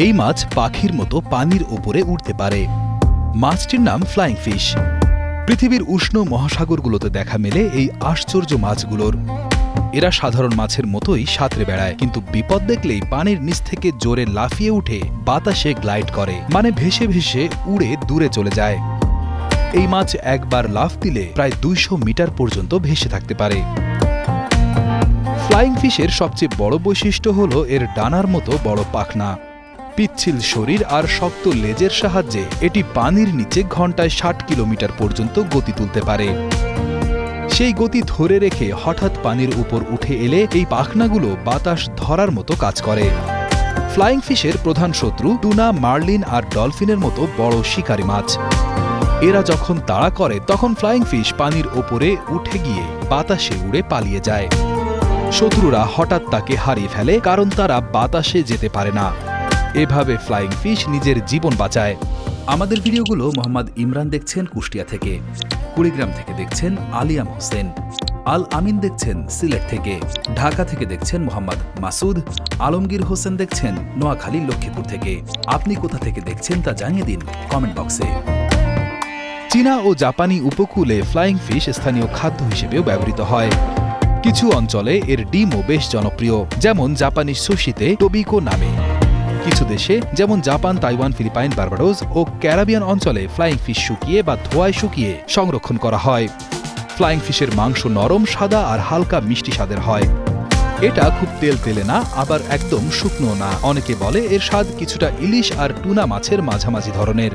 এই মাছ পাখির মতো পানির উপরে উঠতে পারে। মাছটির নাম ফ্লাইং ফিশ। পৃথিবীর উষ্ণ মহাসাগরগুলোতে দেখা মেলে এই আশ্চর্য মাছগুলোর। এরা সাধারণ মাছের মতোই সাঁতরে বেড়ায়, কিন্তু বিপদ দেখলেই পানির নিচ থেকে জোরে লাফিয়ে উঠে বাতাসে গ্লাইড করে, মানে ভেসে ভেসে উড়ে দূরে চলে যায়। এই মাছ একবার লাফ দিলে প্রায় 200 মিটার পর্যন্ত ভেসে থাকতে পারে। ফ্লাইং ফিশের সবচেয়ে বড় বৈশিষ্ট্য হল এর ডানার মতো বড় পাখনা। পিচ্ছিল শরীর আর শক্ত লেজের সাহায্যে এটি পানির নিচে ঘন্টায় 60 কিলোমিটার পর্যন্ত গতি তুলতে পারে। সেই গতি ধরে রেখে হঠাৎ পানির উপর উঠে এলে এই পাখনাগুলো বাতাস ধরার মতো কাজ করে। ফ্লাইং ফিশের প্রধান শত্রু টুনা, মার্লিন আর ডলফিনের মতো বড় শিকারী মাছ। এরা যখন তাড়া করে তখন ফ্লাইং ফিশ পানির ওপরে উঠে গিয়ে বাতাসে উড়ে পালিয়ে যায়। শত্রুরা হঠাৎ তাকে হারিয়ে ফেলে, কারণ তারা বাতাসে যেতে পারে না। এভাবে ফ্লাইং ফিশ নিজের জীবন বাঁচায়। আমাদের ভিডিওগুলো মোহাম্মদ ইমরান দেখছেন কুষ্টিয়া থেকে, কুড়িগ্রাম থেকে দেখছেন আলিয়াম হোসেন, আল আমিন দেখছেন সিলেট থেকে, ঢাকা থেকে দেখছেন মোহাম্মদ মাসুদ, আলমগীর হোসেন দেখছেন নোয়াখালী লক্ষ্মীপুর থেকে। আপনি কোথা থেকে দেখছেন তা জানিয়ে দিন কমেন্ট বক্সে। চীনা ও জাপানি উপকূলে ফ্লাইং ফিশ স্থানীয় খাদ্য হিসেবেও ব্যবহৃত হয়। কিছু অঞ্চলে এর ডিমও বেশ জনপ্রিয়, যেমন জাপানি সুশিতে টোবিকো নামে। কিছু দেশে যেমন জাপান, তাইওয়ান, ফিলিপাইন, বার্বাডোস ও ক্যারিবিয়ান অঞ্চলে ফ্লাইং ফিশ শুকিয়ে বা ধোঁয়ায় শুকিয়ে সংরক্ষণ করা হয়। ফ্লাইং ফিশের মাংস নরম, সাদা আর হালকা মিষ্টি স্বাদের হয়। এটা খুব তেলতেলে না, আবার একদম শুকনো না। অনেকে বলে এর স্বাদ কিছুটা ইলিশ আর টুনা মাছের মাঝামাঝি ধরনের।